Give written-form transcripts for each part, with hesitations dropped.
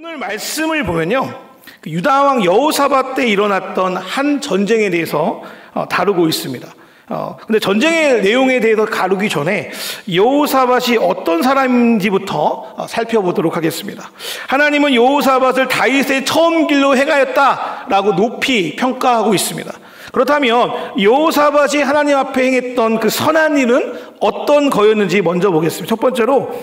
오늘 말씀을 보면요, 유다왕 여호사밧 때 일어났던 한 전쟁에 대해서 다루고 있습니다. 근데 전쟁의 내용에 대해서 다루기 전에 여호사밧이 어떤 사람인지부터 살펴보도록 하겠습니다. 하나님은 여호사밧을 다윗의 처음 길로 행하였다라고 높이 평가하고 있습니다. 그렇다면 여호사밧이 하나님 앞에 행했던 그 선한 일은 어떤 거였는지 먼저 보겠습니다. 첫 번째로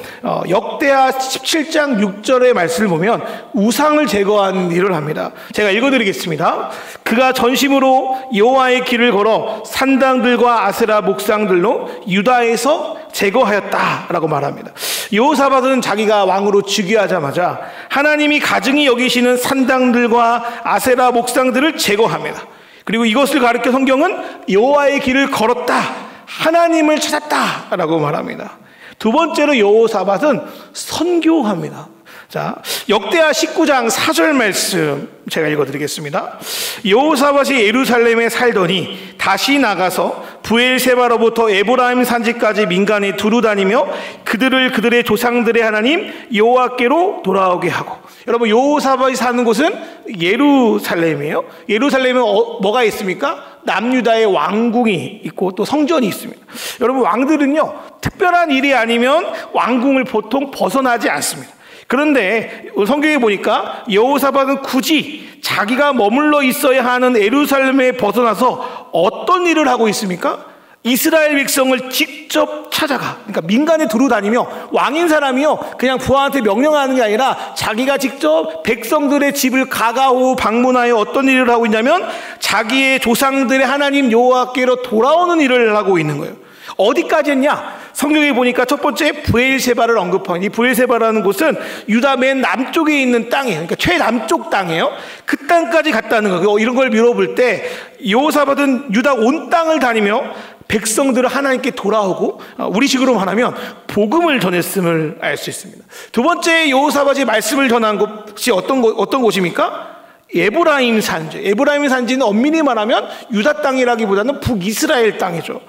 역대하 17장 6절의 말씀을 보면 우상을 제거하는 일을 합니다. 제가 읽어드리겠습니다. 그가 전심으로 여호와의 길을 걸어 산당들과 아세라 목상들로 유다에서 제거하였다라고 말합니다. 여호사밧은 자기가 왕으로 즉위하자마자 하나님이 가증히 여기시는 산당들과 아세라 목상들을 제거합니다. 그리고 이것을 가리켜 성경은 여호와의 길을 걸었다, 하나님을 찾았다라고 말합니다. 두 번째로 여호사밧은 선교합니다. 자, 역대하 19장 4절 말씀 제가 읽어드리겠습니다. 여호사밧이 예루살렘에 살더니 다시 나가서 브엘세바로부터 에브라임 산지까지 민간에 두루 다니며 그들을 그들의 조상들의 하나님 여호와께로 돌아오게 하고. 여러분, 여호사밧이 사는 곳은 예루살렘이에요. 예루살렘에 뭐가 있습니까? 남유다의 왕궁이 있고 또 성전이 있습니다. 여러분, 왕들은요, 특별한 일이 아니면 왕궁을 보통 벗어나지 않습니다. 그런데 성경에 보니까 여호사밧은 굳이 자기가 머물러 있어야 하는 예루살렘에 벗어나서 어떤 일을 하고 있습니까? 이스라엘 백성을 직접 찾아가. 그러니까 민간에 두루 다니며, 왕인 사람이요, 그냥 부하한테 명령하는 게 아니라 자기가 직접 백성들의 집을 가가오 방문하여 어떤 일을 하고 있냐면 자기의 조상들의 하나님 여호와께로 돌아오는 일을 하고 있는 거예요. 어디까지 했냐? 성경에 보니까 첫 번째 브엘세바를 언급하니, 이 브엘세바라는 곳은 유다 맨 남쪽에 있는 땅이에요. 그러니까 최남쪽 땅이에요. 그 땅까지 갔다는 거예요. 이런 걸 미뤄볼 때 여호사밧은 유다 온 땅을 다니며 백성들을 하나님께 돌아오고, 우리식으로 말하면 복음을 전했음을 알 수 있습니다. 두 번째 여호사밧이 말씀을 전한 곳이 어떤 곳입니까? 에브라임 산지. 에브라임 산지는 엄밀히 말하면 유다 땅이라기보다는 북이스라엘 땅이죠.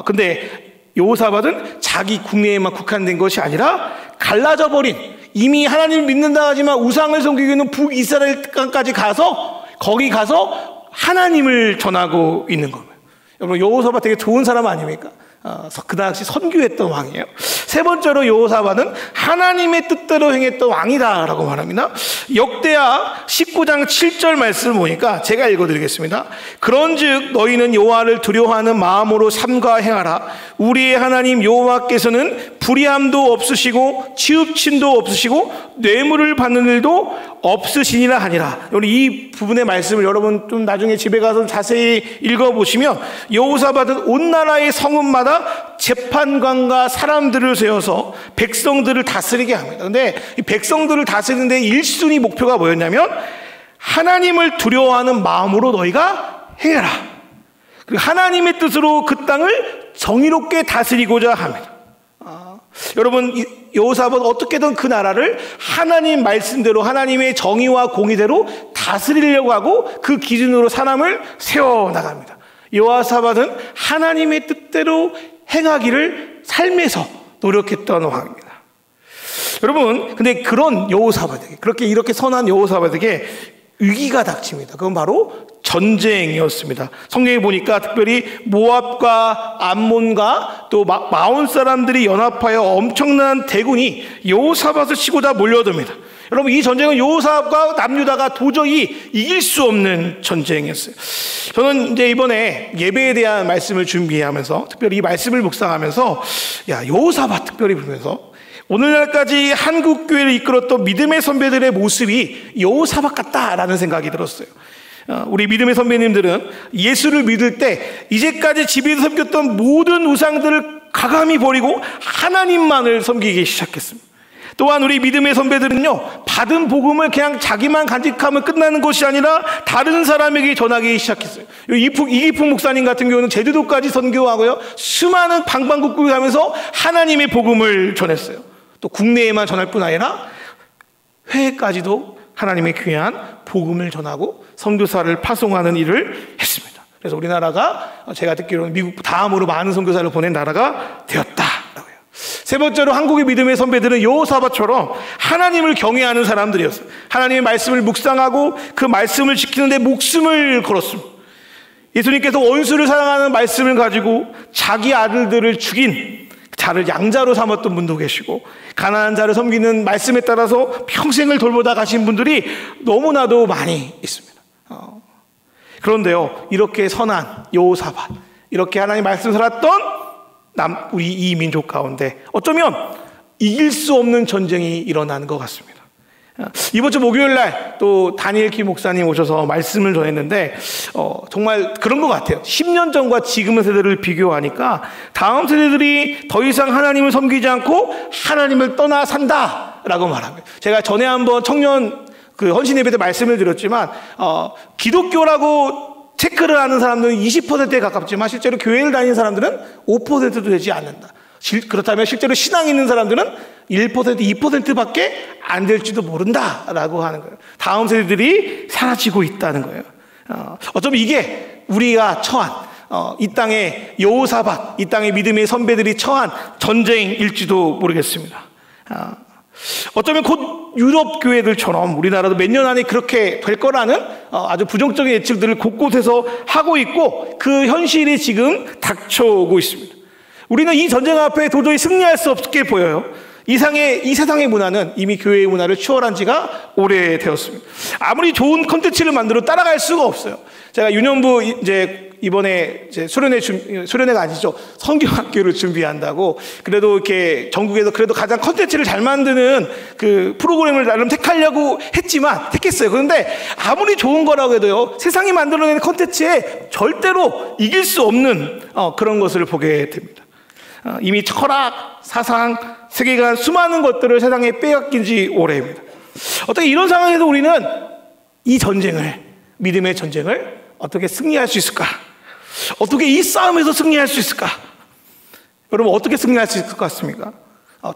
근데 여호사밧은 자기 국내에만 국한된 것이 아니라 갈라져 버린, 이미 하나님을 믿는다 하지만 우상을 섬기고 있는 북이스라엘 땅까지 가서 거기 가서 하나님을 전하고 있는 겁니다. 여러분, 여호사밧 되게 좋은 사람 아닙니까? 그 당시 선교했던 왕이에요. 세 번째로 여호사밧은 하나님의 뜻대로 행했던 왕이다라고 말합니다. 역대하 19장 7절 말씀을 보니까 제가 읽어드리겠습니다. 그런즉 너희는 여호와를 두려워하는 마음으로 삼가 행하라. 우리의 하나님 여호와께서는 불의함도 없으시고 치우침도 없으시고 뇌물을 받는 일도 없으시니라 하니라. 우리 이 부분의 말씀을 여러분 좀 나중에 집에 가서 자세히 읽어보시면 여호사밧은 온 나라의 성읍마다 재판관과 사람들을 세워서 백성들을 다스리게 합니다. 근데 이 백성들을 다스리는 데 1순위 목표가 뭐였냐면 하나님을 두려워하는 마음으로 너희가 행해라. 그리고 하나님의 뜻으로 그 땅을 정의롭게 다스리고자 합니다. 여러분, 여호사밧은 어떻게든 그 나라를 하나님 말씀대로, 하나님의 정의와 공의대로 다스리려고 하고 그 기준으로 사람을 세워나갑니다. 여호사밧은 하나님의 뜻대로 행하기를 삶에서 노력했던 왕입니다. 여러분, 근데 그런 여호사밧에게, 이렇게 선한 여호사밧에게 위기가 닥칩니다. 그건 바로 전쟁이었습니다. 성경에 보니까 특별히 모압과 암몬과 또 마온 사람들이 연합하여 엄청난 대군이 여호사밧을 치고 다 몰려듭니다. 여러분, 이 전쟁은 여호사밧과 남유다가 도저히 이길 수 없는 전쟁이었어요. 저는 이제 이번에 예배에 대한 말씀을 준비하면서, 특별히 이 말씀을 묵상하면서, 여호사밧 특별히 보면서 오늘날까지 한국 교회를 이끌었던 믿음의 선배들의 모습이 여호사밧 같다라는 생각이 들었어요. 우리 믿음의 선배님들은 예수를 믿을 때 이제까지 집에서 섬겼던 모든 우상들을 가감히 버리고 하나님만을 섬기기 시작했습니다. 또한 우리 믿음의 선배들은요, 받은 복음을 그냥 자기만 간직하면 끝나는 것이 아니라 다른 사람에게 전하기 시작했어요. 이기풍 목사님 같은 경우는 제주도까지 선교하고요, 수많은 방방곡곡을 하면서 하나님의 복음을 전했어요. 또 국내에만 전할 뿐 아니라 해외까지도 하나님의 귀한 복음을 전하고 선교사를 파송하는 일을 했습니다. 그래서 우리나라가 제가 듣기로는 미국 다음으로 많은 선교사를 보낸 나라가 되었다라고요. 세 번째로 한국의 믿음의 선배들은 여호사밧처럼 하나님을 경외하는 사람들이었어요. 하나님의 말씀을 묵상하고 그 말씀을 지키는 데 목숨을 걸었습니다. 예수님께서 원수를 사랑하는 말씀을 가지고 자기 아들들을 죽인 자를 양자로 삼았던 분도 계시고, 가난한 자를 섬기는 말씀에 따라서 평생을 돌보다 가신 분들이 너무나도 많이 있습니다. 그런데요, 이렇게 선한 여호사밧, 이렇게 하나님 말씀 살았던 우리 이 민족 가운데 어쩌면 이길 수 없는 전쟁이 일어나는 것 같습니다. 이번 주 목요일날 또 다니엘 키 목사님 오셔서 말씀을 전했는데 정말 그런 것 같아요. 10년 전과 지금의 세대를 비교하니까 다음 세대들이 더 이상 하나님을 섬기지 않고 하나님을 떠나 산다라고 말합니다. 제가 전에 한번 청년 헌신 예배 때 말씀을 드렸지만 기독교라고 체크를 하는 사람들은 20%에 가깝지만 실제로 교회를 다니는 사람들은 5%도 되지 않는다. 그렇다면 실제로 신앙이 있는 사람들은 1%, 2%밖에 안 될지도 모른다라고 하는 거예요. 다음 세대들이 사라지고 있다는 거예요. 어쩌면 이게 우리가 처한 이 땅의 여호사밧, 이 땅의 믿음의 선배들이 처한 전쟁일지도 모르겠습니다. 어쩌면 곧 유럽 교회들처럼 우리나라도 몇 년 안에 그렇게 될 거라는 아주 부정적인 예측들을 곳곳에서 하고 있고, 그 현실이 지금 닥쳐오고 있습니다. 우리는 이 전쟁 앞에 도저히 승리할 수 없게 보여요. 이 세상의 문화는 이미 교회의 문화를 추월한 지가 오래되었습니다. 아무리 좋은 콘텐츠를 만들어 따라갈 수가 없어요. 제가 유년부 이번에 수련회가 아니죠. 성경학교를 준비한다고, 그래도 이렇게 전국에서 그래도 가장 콘텐츠를 잘 만드는 그 프로그램을 나름 택하려고 택했어요. 그런데 아무리 좋은 거라고 해도요, 세상이 만들어내는 콘텐츠에 절대로 이길 수 없는 그런 것을 보게 됩니다. 이미 철학, 사상, 세계관, 수많은 것들을 세상에 빼앗긴 지 오래입니다. 어떻게 이런 상황에서 우리는 이 전쟁을, 믿음의 전쟁을 어떻게 승리할 수 있을까? 어떻게 이 싸움에서 승리할 수 있을까? 여러분, 어떻게 승리할 수 있을 것 같습니까?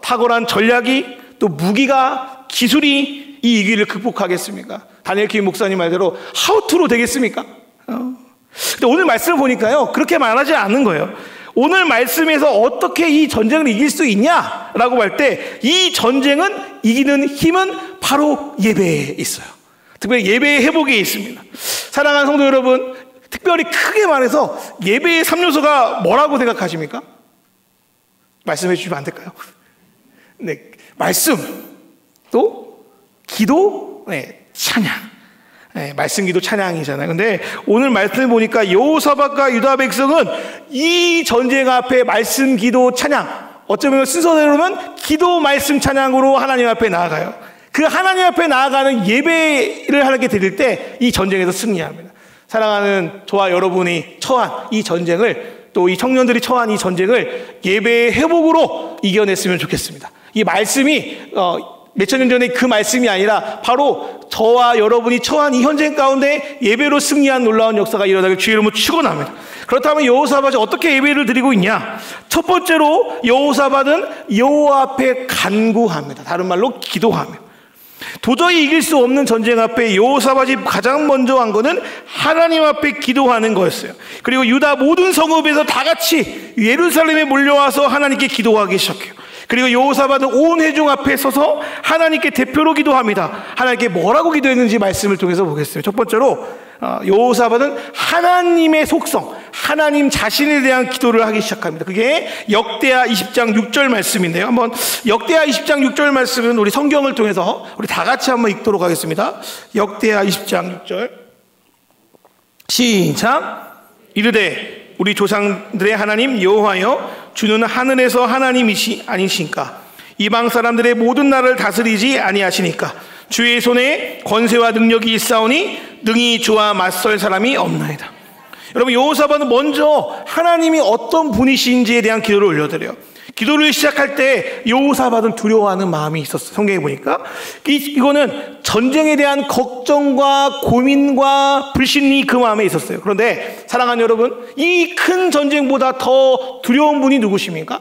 탁월한 전략이, 또 무기가, 기술이 이 위기를 극복하겠습니까? 다니엘 키 목사님 말대로 하우투로 되겠습니까? 근데 오늘 말씀을 보니까요, 그렇게 말하지 않는 거예요. 오늘 말씀에서 어떻게 이 전쟁을 이길 수 있냐라고 할 때, 이 전쟁은 이기는 힘은 바로 예배에 있어요. 특별히 예배의 회복에 있습니다. 사랑하는 성도 여러분, 특별히 크게 말해서 예배의 3요소가 뭐라고 생각하십니까? 말씀해 주시면 안 될까요? 네, 말씀, 또 기도, 찬양. 말씀, 기도, 찬양이잖아요. 근데 오늘 말씀을 보니까 여호사밧과 유다 백성은 이 전쟁 앞에 말씀, 기도, 찬양, 어쩌면 순서대로는 기도, 말씀, 찬양으로 하나님 앞에 나아가요. 그 하나님 앞에 나아가는 예배를 하나님께 드릴 때 이 전쟁에서 승리합니다. 사랑하는 저와 여러분이 처한 이 전쟁을, 또 이 청년들이 처한 이 전쟁을 예배의 회복으로 이겨냈으면 좋겠습니다. 이 말씀이 몇천 년 전에 그 말씀이 아니라 바로 저와 여러분이 처한 이 현장 가운데 예배로 승리한 놀라운 역사가 일어나길 주의 이름으로 축원합니다. 그렇다면 여호사밧이 어떻게 예배를 드리고 있냐? 첫 번째로 여호사밧은 여호와 앞에 간구합니다. 다른 말로 기도하며. 도저히 이길 수 없는 전쟁 앞에 여호사밧이 가장 먼저 한 거는 하나님 앞에 기도하는 거였어요. 그리고 유다 모든 성읍에서 다 같이 예루살렘에 몰려와서 하나님께 기도하기 시작해요. 그리고 여호사밧은 온 회중 앞에 서서 하나님께 대표로 기도합니다. 하나님께 뭐라고 기도했는지 말씀을 통해서 보겠습니다. 첫 번째로 여호사밧은 하나님의 속성, 하나님 자신에 대한 기도를 하기 시작합니다. 그게 역대하 20장 6절 말씀인데요. 한번 역대하 20장 6절 말씀은 우리 성경을 통해서 우리 다 같이 한번 읽도록 하겠습니다. 역대하 20장 6절 시작. 이르되 우리 조상들의 하나님 여호와여, 주는 하늘에서 하나님이시 아니신가? 이방 사람들의 모든 나라를 다스리지 아니하시니까? 주의 손에 권세와 능력이 있사오니 능히 주와 맞설 사람이 없나이다. 여러분, 여호사밧은 먼저 하나님이 어떤 분이신지에 대한 기도를 올려드려요. 기도를 시작할 때 여호사밧은 두려워하는 마음이 있었어요. 성경에 보니까 이거는 전쟁에 대한 걱정과 고민과 불신이 그 마음에 있었어요. 그런데 사랑하는 여러분, 이 큰 전쟁보다 더 두려운 분이 누구십니까?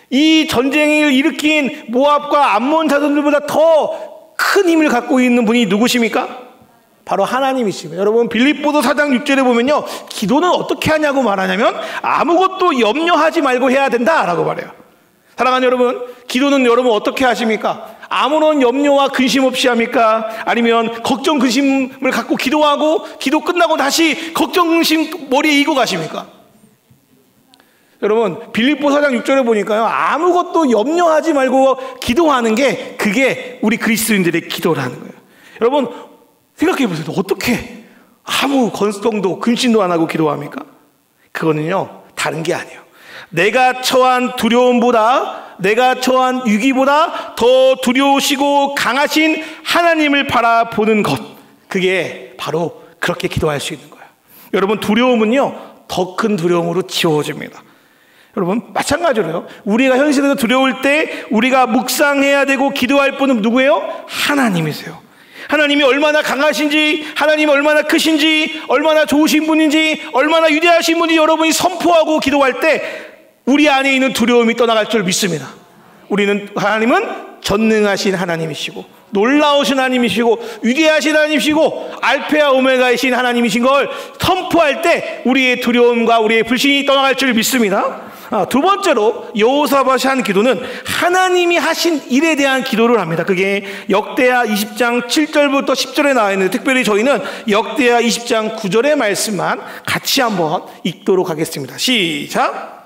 이 전쟁을 일으킨 모압과 암몬 자손들보다 더 큰 힘을 갖고 있는 분이 누구십니까? 바로 하나님이십니다. 여러분, 빌립보서 4장 6절에 보면요, 기도는 어떻게 하냐고 말하냐면 아무것도 염려하지 말고 해야 된다라고 말해요. 사랑하는 여러분, 기도는 여러분 어떻게 하십니까? 아무런 염려와 근심 없이 합니까? 아니면 걱정 근심을 갖고 기도하고 기도 끝나고 다시 걱정 근심 머리에 이고 가십니까? 여러분, 빌립보 4장 6절에 보니까요, 아무것도 염려하지 말고 기도하는 게 그게 우리 그리스도인들의 기도라는 거예요. 여러분 생각해 보세요. 어떻게 아무 걱정도 근심도 안 하고 기도합니까? 그거는요, 다른 게 아니에요. 내가 처한 두려움보다, 내가 처한 위기보다 더 두려우시고 강하신 하나님을 바라보는 것, 그게 바로 그렇게 기도할 수 있는 거예요. 여러분, 두려움은요, 더 큰 두려움으로 지워집니다. 여러분, 마찬가지로요, 우리가 현실에서 두려울 때 우리가 묵상해야 되고 기도할 분은 누구예요? 하나님이세요. 하나님이 얼마나 강하신지, 하나님이 얼마나 크신지, 얼마나 좋으신 분인지, 얼마나 위대하신 분인지 여러분이 선포하고 기도할 때 우리 안에 있는 두려움이 떠나갈 줄 믿습니다. 하나님은 전능하신 하나님이시고 놀라우신 하나님이시고 위대하신 하나님이시고 알파와 오메가이신 하나님이신 걸 선포할 때 우리의 두려움과 우리의 불신이 떠나갈 줄 믿습니다. 두 번째로 여호사밧이 한 기도는 하나님이 하신 일에 대한 기도를 합니다. 그게 역대하 20장 7절부터 10절에 나와 있는데, 특별히 저희는 역대하 20장 9절의 말씀만 같이 한번 읽도록 하겠습니다. 시작.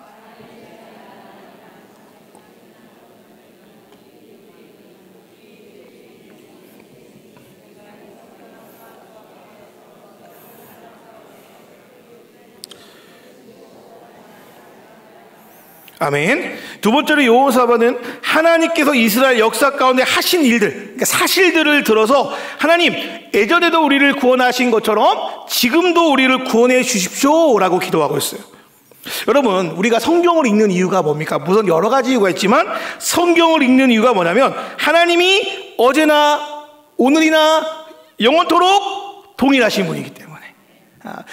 아멘. 두 번째로 여호사밧은 하나님께서 이스라엘 역사 가운데 하신 일들, 그러니까 사실들을 들어서 하나님, 예전에도 우리를 구원하신 것처럼 지금도 우리를 구원해 주십시오 라고 기도하고 있어요. 여러분, 우리가 성경을 읽는 이유가 뭡니까? 물론 여러 가지 이유가 있지만 성경을 읽는 이유가 뭐냐면 하나님이 어제나 오늘이나 영원토록 동일하신 분이기 때문에,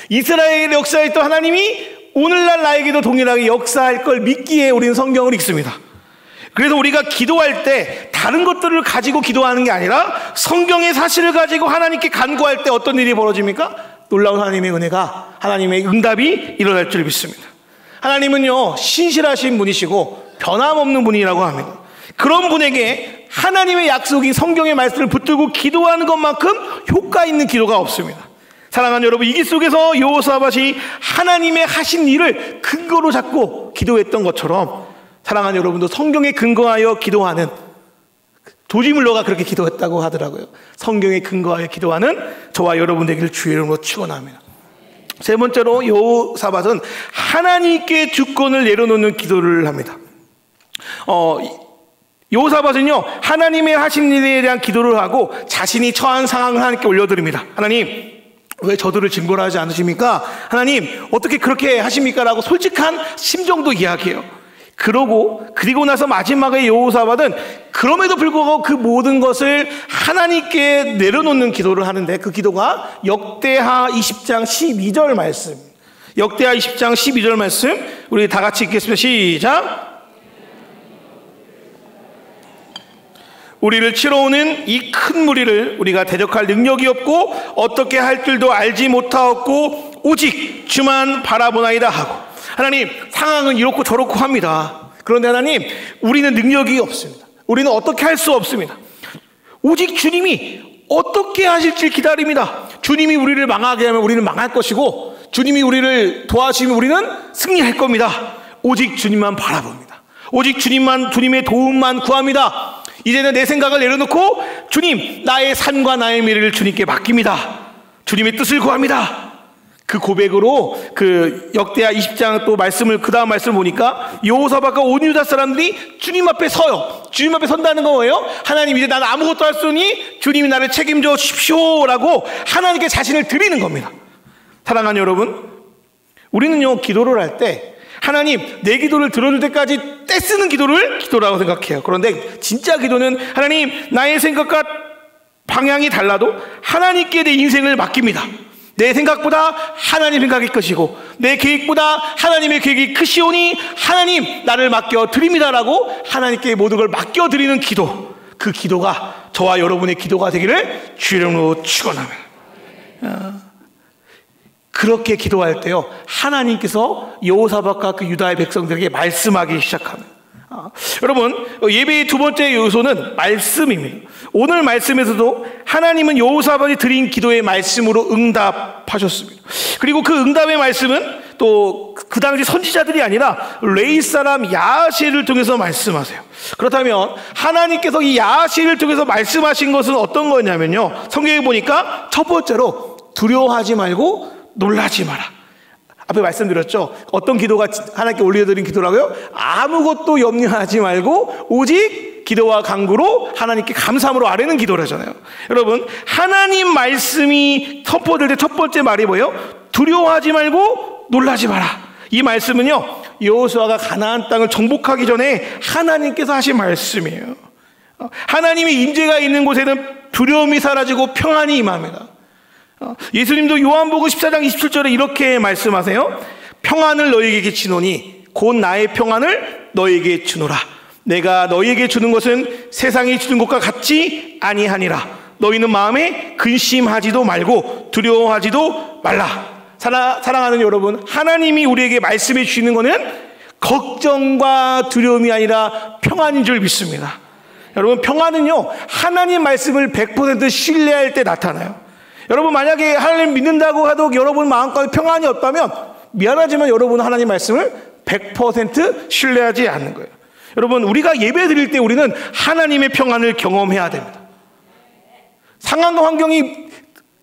이스라엘 역사에 있던 하나님이 오늘날 나에게도 동일하게 역사할 걸 믿기에 우리는 성경을 읽습니다. 그래서 우리가 기도할 때 다른 것들을 가지고 기도하는 게 아니라 성경의 사실을 가지고 하나님께 간구할 때 어떤 일이 벌어집니까? 놀라운 하나님의 은혜가, 하나님의 응답이 일어날 줄 믿습니다. 하나님은요, 신실하신 분이시고 변함없는 분이라고 합니다. 그런 분에게 하나님의 약속인 성경의 말씀을 붙들고 기도하는 것만큼 효과 있는 기도가 없습니다. 사랑하는 여러분, 이 길 속에서 여호사밧이 하나님의 하신 일을 근거로 잡고 기도했던 것처럼 사랑하는 여러분도 성경에 근거하여 기도하는, 조지물러가 그렇게 기도했다고 하더라고요. 성경에 근거하여 기도하는 저와 여러분 되기를 주의 이름으로 축원합니다. 세 번째로 여호사밧은 하나님께 주권을 내려놓는 기도를 합니다. 여호사밧은요, 하나님의 하신 일에 대한 기도를 하고 자신이 처한 상황을 하나님께 올려드립니다. 하나님, 왜 저들을 징벌하지 않으십니까? 하나님, 어떻게 그렇게 하십니까? 라고 솔직한 심정도 이야기해요. 그리고 나서 마지막에 여호사밧은 그럼에도 불구하고 그 모든 것을 하나님께 내려놓는 기도를 하는데, 그 기도가 역대하 20장 12절 말씀, 역대하 20장 12절 말씀 우리 다 같이 읽겠습니다. 시작. 우리를 치러 오는 이 큰 무리를 우리가 대적할 능력이 없고 어떻게 할 줄도 알지 못하였고 오직 주만 바라보나이다 하고, 하나님, 상황은 이렇고 저렇고 합니다. 그런데 하나님, 우리는 능력이 없습니다. 우리는 어떻게 할 수 없습니다. 오직 주님이 어떻게 하실지 기다립니다. 주님이 우리를 망하게 하면 우리는 망할 것이고, 주님이 우리를 도와주시면 우리는 승리할 겁니다. 오직 주님만 바라봅니다. 오직 주님의 도움만 구합니다. 이제는 내 생각을 내려놓고 주님, 나의 삶과 나의 미래를 주님께 맡깁니다. 주님의 뜻을 구합니다. 그 고백으로 그 역대하 20장 또 말씀을, 그 다음 말씀을 보니까 여호사밧과 온 유다 사람들이 주님 앞에 서요. 주님 앞에 선다는 건 뭐예요? 하나님, 이제 나는 아무것도 할 수 없으니 주님이 나를 책임져 주십시오 라고 하나님께 자신을 드리는 겁니다. 사랑하는 여러분, 우리는요, 기도를 할 때 하나님, 내 기도를 들어줄 때까지 떼쓰는 기도를 기도라고 생각해요. 그런데 진짜 기도는 하나님, 나의 생각과 방향이 달라도 하나님께 내 인생을 맡깁니다. 내 생각보다 하나님 생각이 크시고 내 계획보다 하나님의 계획이 크시오니 하나님, 나를 맡겨드립니다라고 하나님께 모든 걸 맡겨드리는 기도, 그 기도가 저와 여러분의 기도가 되기를 주의 이름으로 축원합니다. 그렇게 기도할 때요, 하나님께서 여호사밧과 그 유다의 백성들에게 말씀하기 시작합니다. 여러분, 예배의 두 번째 요소는 말씀입니다. 오늘 말씀에서도 하나님은 여호사밧이 드린 기도의 말씀으로 응답하셨습니다. 그리고 그 응답의 말씀은 또 그 당시 선지자들이 아니라 레위 사람 야하시엘을 통해서 말씀하세요. 그렇다면 하나님께서 이 야하시엘을 통해서 말씀하신 것은 어떤 거냐면요, 성경에 보니까 첫 번째로 두려워하지 말고 놀라지 마라. 앞에 말씀드렸죠. 어떤 기도가 하나님께 올려드린 기도라고요? 아무것도 염려하지 말고 오직 기도와 간구로 하나님께 감사함으로 아뢰는 기도라잖아요. 여러분, 하나님 말씀이 선포될 때 첫 번째 말이 뭐예요? 두려워하지 말고 놀라지 마라. 이 말씀은요, 여호수아가 가나안 땅을 정복하기 전에 하나님께서 하신 말씀이에요. 하나님의 임재가 있는 곳에는 두려움이 사라지고 평안이 임합니다. 예수님도 요한복음 14장 27절에 이렇게 말씀하세요. 평안을 너희에게 주노니 곧 나의 평안을 너희에게 주노라. 내가 너희에게 주는 것은 세상이 주는 것과 같지 아니하니라. 너희는 마음에 근심하지도 말고 두려워하지도 말라. 사랑하는 여러분, 하나님이 우리에게 말씀해 주시는 것은 걱정과 두려움이 아니라 평안인 줄 믿습니다. 여러분, 평안은요, 하나님 말씀을 100% 신뢰할 때 나타나요. 여러분, 만약에 하나님 믿는다고 해도 여러분 마음가운데 평안이 없다면 미안하지만 여러분은 하나님 말씀을 100% 신뢰하지 않는 거예요. 여러분, 우리가 예배 드릴 때 우리는 하나님의 평안을 경험해야 됩니다. 상황과 환경이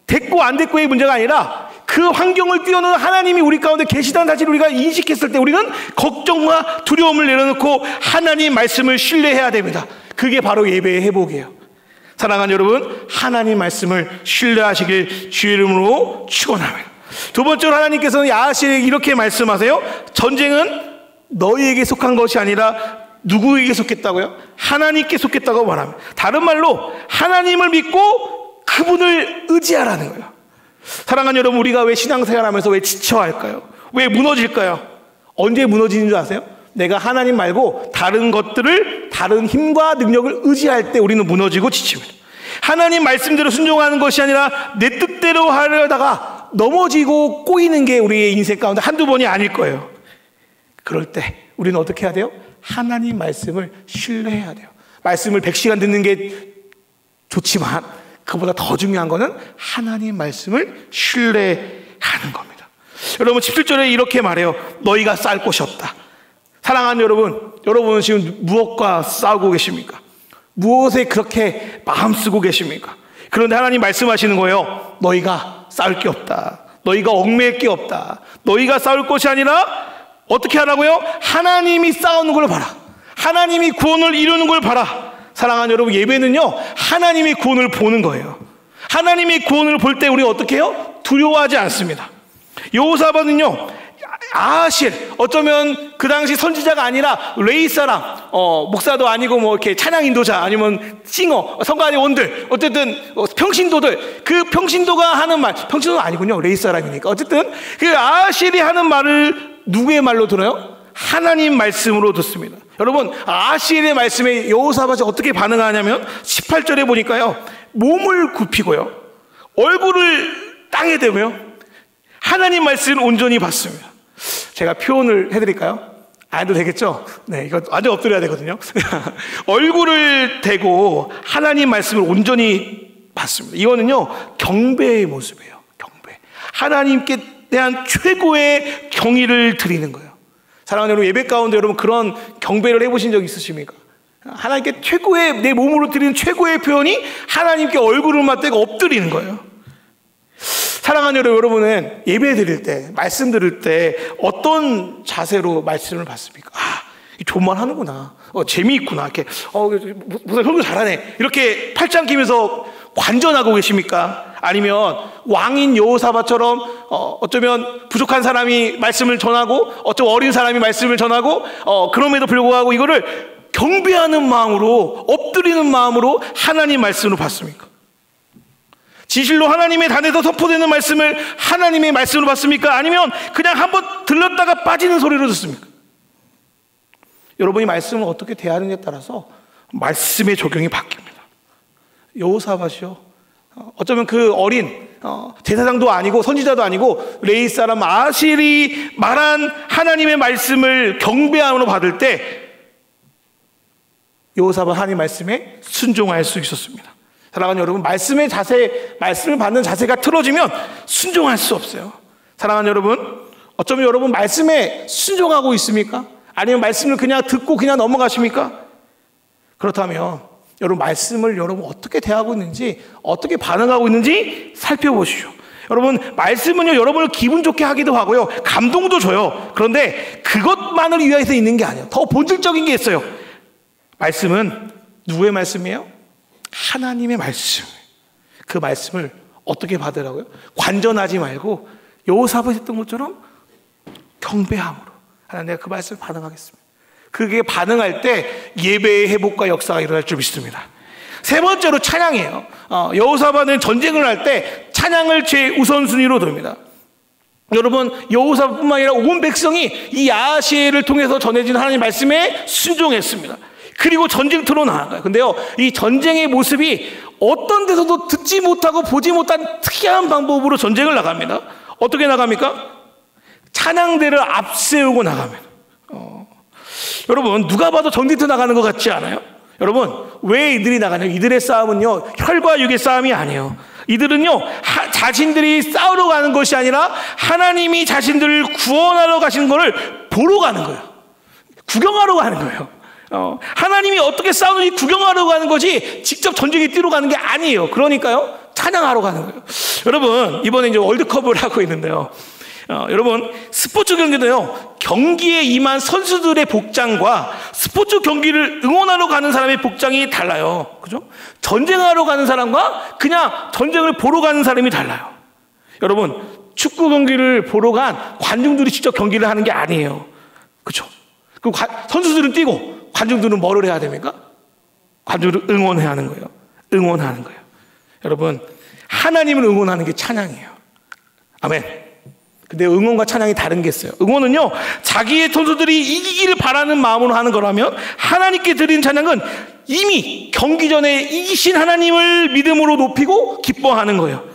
됐고 안 됐고의 문제가 아니라 그 환경을 뛰어넘는 하나님이 우리 가운데 계시다는 사실을 우리가 인식했을 때 우리는 걱정과 두려움을 내려놓고 하나님 말씀을 신뢰해야 됩니다. 그게 바로 예배의 회복이에요. 사랑하는 여러분, 하나님 말씀을 신뢰하시길 주의 이름으로 축원합니다. 두 번째로 하나님께서는 야하시엘에게 이렇게 말씀하세요. 전쟁은 너희에게 속한 것이 아니라 누구에게 속했다고요? 하나님께 속했다고 말합니다. 다른 말로 하나님을 믿고 그분을 의지하라는 거예요. 사랑하는 여러분, 우리가 왜 신앙생활하면서 왜 지쳐할까요? 왜 무너질까요? 언제 무너지는 줄 아세요? 내가 하나님 말고 다른 것들을, 다른 힘과 능력을 의지할 때 우리는 무너지고 지칩니다. 하나님 말씀대로 순종하는 것이 아니라 내 뜻대로 하려다가 넘어지고 꼬이는 게 우리의 인생 가운데 한두 번이 아닐 거예요. 그럴 때 우리는 어떻게 해야 돼요? 하나님 말씀을 신뢰해야 돼요. 말씀을 100시간 듣는 게 좋지만 그보다 더 중요한 거는 하나님 말씀을 신뢰하는 겁니다. 여러분, 17절에 이렇게 말해요. 너희가 쌓을 곳이 없다. 사랑하는 여러분, 여러분은 지금 무엇과 싸우고 계십니까? 무엇에 그렇게 마음 쓰고 계십니까? 그런데 하나님 말씀하시는 거예요. 너희가 쌓을 게 없다. 너희가 얽매일 게 없다. 너희가 쌓을 것이 아니라 어떻게 하라고요? 하나님이 쌓아놓는 걸 봐라. 하나님이 구원을 이루는 걸 봐라. 사랑하는 여러분, 예배는요, 하나님의 구원을 보는 거예요. 하나님의 구원을 볼 때 우리가 어떻게 해요? 두려워하지 않습니다. 여호사밧은요, 야하시엘, 어쩌면 그 당시 선지자가 아니라 레위 사람, 목사도 아니고 뭐 이렇게 찬양 인도자, 아니면 싱어, 성가대 원들, 어쨌든 평신도들, 그 평신도가 하는 말, 평신도가 아니군요, 레위 사람이니까. 어쨌든 그 야하시엘이 하는 말을 누구의 말로 들어요? 하나님 말씀으로 듣습니다. 여러분, 야하시엘의 말씀에 여호사밧이 어떻게 반응하냐면 18절에 보니까요, 몸을 굽히고요, 얼굴을 땅에 대고요, 하나님 말씀을 온전히 받습니다. 제가 표현을 해드릴까요? 안 해도 되겠죠? 네, 이거 완전 엎드려야 되거든요. 얼굴을 대고 하나님 말씀을 온전히 받습니다. 이거는요, 경배의 모습이에요. 경배. 하나님께 대한 최고의 경의를 드리는 거예요. 사랑하는 여러분, 예배 가운데 여러분 그런 경배를 해보신 적 있으십니까? 하나님께 최고의, 내 몸으로 드리는 최고의 표현이 하나님께 얼굴을 맞대고 엎드리는 거예요. 사랑하는 여러분은 예배 드릴 때, 말씀 들을 때 어떤 자세로 말씀을 받습니까? 아, 좋은 말 하는구나. 재미있구나. 이렇게, 무슨 설교 잘하네. 이렇게 팔짱 끼면서 관전하고 계십니까? 아니면 왕인 여호사밧처럼 어쩌면 부족한 사람이 말씀을 전하고, 어쩌면 어린 사람이 말씀을 전하고, 그럼에도 불구하고 이거를 경배하는 마음으로, 엎드리는 마음으로 하나님 말씀으로 받습니까? 진실로 하나님의 단에서 선포되는 말씀을 하나님의 말씀으로 받습니까? 아니면 그냥 한번 들렀다가 빠지는 소리로 듣습니까? 여러분이 말씀을 어떻게 대하느냐에 따라서 말씀의 적용이 바뀝니다. 여호사밧이요, 어쩌면 그 어린 제사장도 아니고 선지자도 아니고 레위 사람 야하시엘이 말한 하나님의 말씀을 경배함으로 받을 때 여호사밧 하나님 말씀에 순종할 수 있었습니다. 사랑하는 여러분, 말씀을 받는 자세가 틀어지면 순종할 수 없어요. 사랑하는 여러분, 어쩌면 여러분 말씀에 순종하고 있습니까? 아니면 말씀을 그냥 듣고 그냥 넘어가십니까? 그렇다면 여러분 말씀을 여러분 어떻게 대하고 있는지, 어떻게 반응하고 있는지 살펴보시오. 여러분 말씀은요, 여러분을 기분 좋게 하기도 하고요, 감동도 줘요. 그런데 그것만을 위해서 있는 게 아니에요. 더 본질적인 게 있어요. 말씀은 누구의 말씀이에요? 하나님의 말씀. 그 말씀을 어떻게 받으라고요? 관전하지 말고 여호사밧이 했던 것처럼 경배함으로, 하나님 내가 그 말씀을 반응하겠습니다. 그게 반응할 때 예배의 회복과 역사가 일어날 줄 믿습니다. 세 번째로 찬양이에요. 여호사밧은 전쟁을 할 때 찬양을 최우선순위로 둡니다. 여러분, 여호사밧뿐만 아니라 온 백성이 이 야시를 통해서 전해진 하나님 말씀에 순종했습니다. 그리고 전쟁터로 나아가요. 근데요, 이 전쟁의 모습이 어떤 데서도 듣지 못하고 보지 못한 특이한 방법으로 전쟁을 나갑니다. 어떻게 나갑니까? 찬양대를 앞세우고 나갑니다. 여러분, 누가 봐도 전쟁터 나가는 것 같지 않아요? 여러분, 왜 이들이 나가냐면, 이들의 싸움은요, 혈과 육의 싸움이 아니에요. 이들은요, 자신들이 싸우러 가는 것이 아니라 하나님이 자신들을 구원하러 가시는 것을 보러 가는 거예요. 구경하러 가는 거예요. 하나님이 어떻게 싸우는지 구경하러 가는 거지 직접 전쟁에 뛰러 가는 게 아니에요. 그러니까요, 찬양하러 가는 거예요. 여러분, 이번에 이제 월드컵을 하고 있는데요, 여러분, 스포츠 경기도요, 경기에 임한 선수들의 복장과 스포츠 경기를 응원하러 가는 사람의 복장이 달라요. 그죠? 전쟁하러 가는 사람과 그냥 전쟁을 보러 가는 사람이 달라요. 여러분, 축구 경기를 보러 간 관중들이 직접 경기를 하는 게 아니에요. 그죠? 그 선수들은 뛰고 관중들은 뭐를 해야 됩니까? 관중을 응원해야 하는 거예요. 응원하는 거예요. 여러분, 하나님을 응원하는 게 찬양이에요. 아멘. 근데 응원과 찬양이 다른 게 있어요. 응원은요, 자기의 선수들이 이기기를 바라는 마음으로 하는 거라면, 하나님께 드리는 찬양은 이미 경기 전에 이기신 하나님을 믿음으로 높이고 기뻐하는 거예요.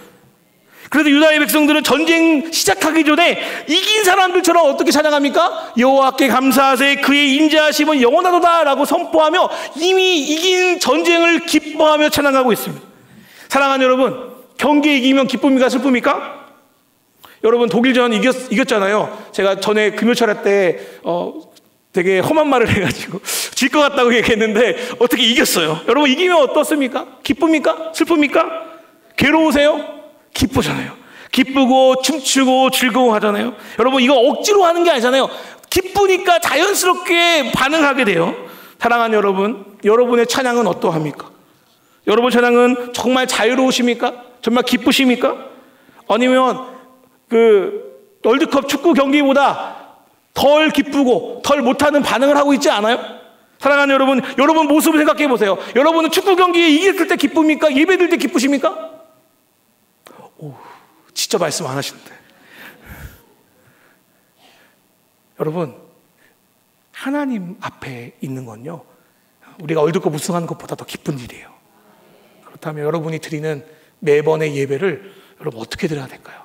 그래서 유다의 백성들은 전쟁 시작하기 전에 이긴 사람들처럼 어떻게 찬양합니까? 여호와께 감사하세, 그의 인자하심은 영원하도다 라고 선포하며 이미 이긴 전쟁을 기뻐하며 찬양하고 있습니다. 사랑하는 여러분, 경기에 이기면 기쁩니까? 슬픕니까? 여러분, 독일전 이겼잖아요. 제가 전에 금요철회 때 되게 험한 말을 해가지고 질 것 같다고 얘기했는데 어떻게 이겼어요. 여러분, 이기면 어떻습니까? 기쁩니까? 슬픕니까? 괴로우세요? 기쁘잖아요. 기쁘고 춤추고 즐거워하잖아요. 여러분, 이거 억지로 하는 게 아니잖아요. 기쁘니까 자연스럽게 반응하게 돼요. 사랑하는 여러분, 여러분의 찬양은 어떠합니까? 여러분 찬양은 정말 자유로우십니까? 정말 기쁘십니까? 아니면 그 월드컵 축구 경기보다 덜 기쁘고 덜 못하는 반응을 하고 있지 않아요? 사랑하는 여러분, 여러분 모습을 생각해 보세요. 여러분은 축구 경기에 이겼을 때 기쁩니까? 예배 드릴 때 기쁘십니까? 오, 진짜 말씀 안 하시는데. 여러분, 하나님 앞에 있는 건요, 우리가 월드컵 우승하는 것보다 더 기쁜 일이에요. 그렇다면 여러분이 드리는 매번의 예배를 여러분 어떻게 드려야 될까요?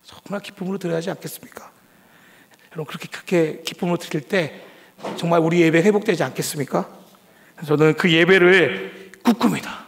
정말 기쁨으로 드려야 하지 않겠습니까? 여러분, 그렇게 크게 기쁨으로 드릴 때 정말 우리 예배 회복되지 않겠습니까? 저는 그 예배를 꿈꿉니다.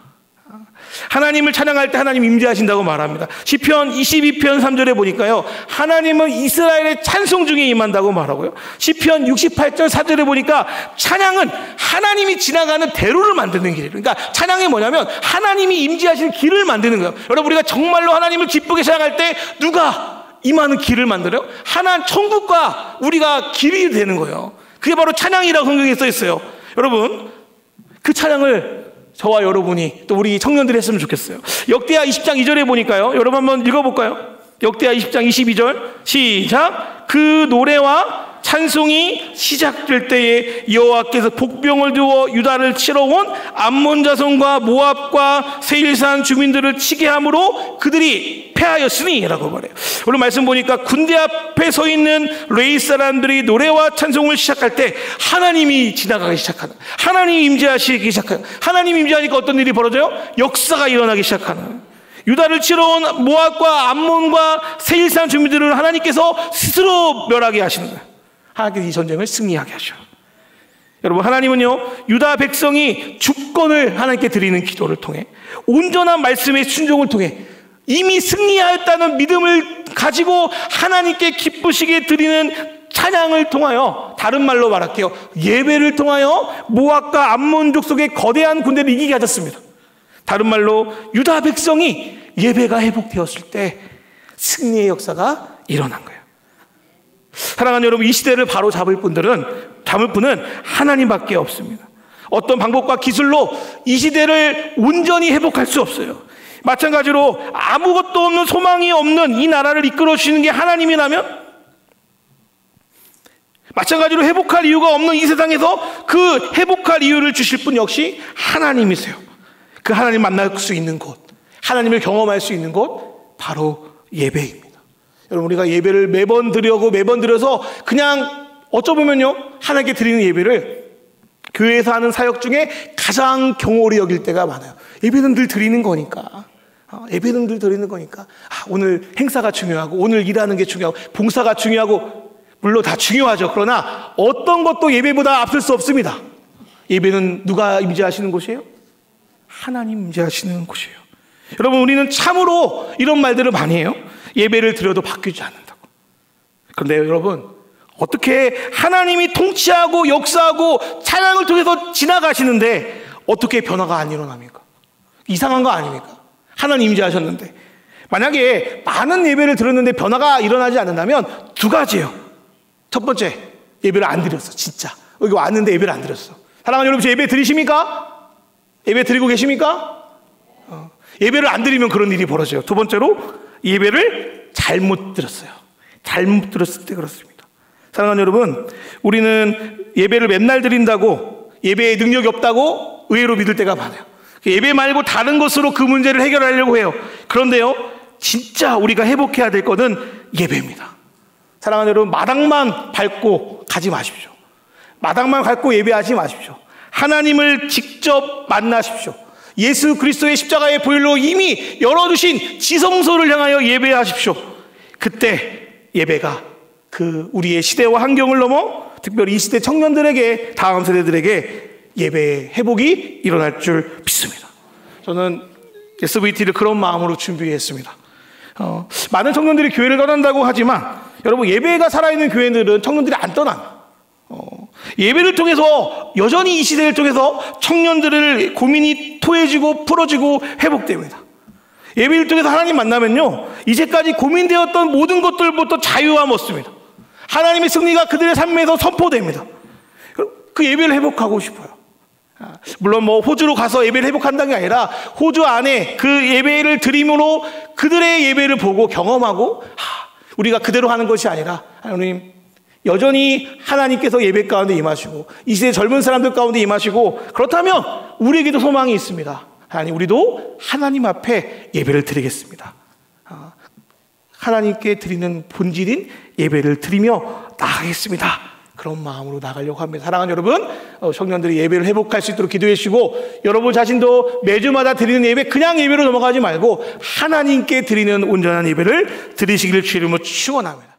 하나님을 찬양할 때 하나님 임재하신다고 말합니다. 시편 22편 3절에 보니까요, 하나님은 이스라엘의 찬송 중에 임한다고 말하고요, 시편 68절 4절에 보니까 찬양은 하나님이 지나가는 대로를 만드는 길이에요. 그러니까 찬양이 뭐냐면 하나님이 임재하시는 길을 만드는 거예요. 여러분, 우리가 정말로 하나님을 기쁘게 찬양할 때 누가 임하는 길을 만들어요? 하나님 천국과 우리가 길이 되는 거예요. 그게 바로 찬양이라고 성경에 써 있어요. 여러분, 그 찬양을 저와 여러분이 또 우리 청년들이 했으면 좋겠어요. 역대하 20장 2절에 보니까요, 여러분 한번 읽어볼까요? 역대하 20장 22절 시작. 그 노래와 찬송이 시작될 때에 여호와께서 복병을 두어 유다를 치러 온 암몬 자손과 모압과 세일산 주민들을 치게 함으로 그들이 패하였으니 라고 말해요. 오늘 말씀 보니까 군대 앞에 서 있는 레이 사람들이 노래와 찬송을 시작할 때 하나님이 지나가기 시작하는, 하나님이 임재하시기 시작하는, 하나님이 임재하니까 어떤 일이 벌어져요? 역사가 일어나기 시작하는, 유다를 치러 온 모압과 암몬과 세일산 주민들을 하나님께서 스스로 멸하게 하시는 거예요. 하나님께서 이 전쟁을 승리하게 하셔. 여러분, 하나님은요, 유다 백성이 주권을 하나님께 드리는 기도를 통해, 온전한 말씀의 순종을 통해 이미 승리하였다는 믿음을 가지고 하나님께 기쁘시게 드리는 찬양을 통하여, 다른 말로 말할게요, 예배를 통하여 모압과 암몬 족속의 거대한 군대를 이기게 하셨습니다. 다른 말로 유다 백성이 예배가 회복되었을 때 승리의 역사가 일어난 거예요. 사랑하는 여러분, 이 시대를 바로 잡을 분은 하나님밖에 없습니다. 어떤 방법과 기술로 이 시대를 온전히 회복할 수 없어요. 마찬가지로 아무것도 없는, 소망이 없는 이 나라를 이끌어 주시는 게 하나님이라면, 마찬가지로 회복할 이유가 없는 이 세상에서 그 회복할 이유를 주실 분 역시 하나님이세요. 그 하나님 만날 수 있는 곳, 하나님을 경험할 수 있는 곳, 바로 예배입니다. 여러분, 우리가 예배를 매번 드려서 그냥 어쩌보면요, 하나님께 드리는 예배를 교회에서 하는 사역 중에 가장 경홀히 여길 때가 많아요. 예배는 늘 드리는 거니까. 예배는 늘 드리는 거니까. 오늘 행사가 중요하고, 오늘 일하는 게 중요하고, 봉사가 중요하고, 물론 다 중요하죠. 그러나 어떤 것도 예배보다 앞설 수 없습니다. 예배는 누가 임재하시는 곳이에요? 하나님 임재하시는 곳이에요. 여러분, 우리는 참으로 이런 말들을 많이 해요. 예배를 드려도 바뀌지 않는다고. 그런데 여러분, 어떻게 하나님이 통치하고 역사하고 찬양을 통해서 지나가시는데 어떻게 변화가 안 일어납니까? 이상한 거 아닙니까? 하나님 임재하셨는데. 만약에 많은 예배를 드렸는데 변화가 일어나지 않는다면 두 가지예요. 첫 번째, 예배를 안 드렸어. 진짜 여기 왔는데 예배를 안 드렸어. 사랑하는 여러분, 예배 드리십니까? 예배 드리고 계십니까? 예배를 안 드리면 그런 일이 벌어져요. 두 번째로, 예배를 잘못 드렸어요. 잘못 드렸을 때 그렇습니다. 사랑하는 여러분, 우리는 예배를 맨날 드린다고 예배에 능력이 없다고 의외로 믿을 때가 많아요. 예배 말고 다른 것으로 그 문제를 해결하려고 해요. 그런데요, 진짜 우리가 회복해야 될 것은 예배입니다. 사랑하는 여러분, 마당만 밟고 가지 마십시오. 마당만 밟고 예배하지 마십시오. 하나님을 직접 만나십시오. 예수 그리스도의 십자가의 보혈로 이미 열어주신 지성소를 향하여 예배하십시오. 그때 예배가 그 우리의 시대와 환경을 넘어 특별히 이 시대 청년들에게, 다음 세대들에게 예배의 회복이 일어날 줄 믿습니다. 저는 SVT를 그런 마음으로 준비했습니다. 많은 청년들이 교회를 떠난다고 하지만, 여러분, 예배가 살아있는 교회들은 청년들이 안 떠나요. 예배를 통해서, 여전히 이 시대를 통해서 청년들을 고민이 토해지고 풀어지고 회복됩니다. 예배를 통해서 하나님 만나면요, 이제까지 고민되었던 모든 것들부터 자유함 얻습니다. 하나님의 승리가 그들의 삶에서 선포됩니다. 그 예배를 회복하고 싶어요. 물론 호주로 가서 예배를 회복한다는 게 아니라, 호주 안에 그 예배를 드림으로 그들의 예배를 보고 경험하고, 우리가 그대로 하는 것이 아니라, 하나님 여전히 하나님께서 예배 가운데 임하시고 이 시대 젊은 사람들 가운데 임하시고, 그렇다면 우리에게도 소망이 있습니다. 하나님, 우리도 하나님 앞에 예배를 드리겠습니다. 하나님께 드리는 본질인 예배를 드리며 나가겠습니다. 그런 마음으로 나가려고 합니다. 사랑하는 여러분, 청년들이 예배를 회복할 수 있도록 기도해 주시고, 여러분 자신도 매주마다 드리는 예배 그냥 예배로 넘어가지 말고 하나님께 드리는 온전한 예배를 드리시기를 주의 이름으로 축원합니다.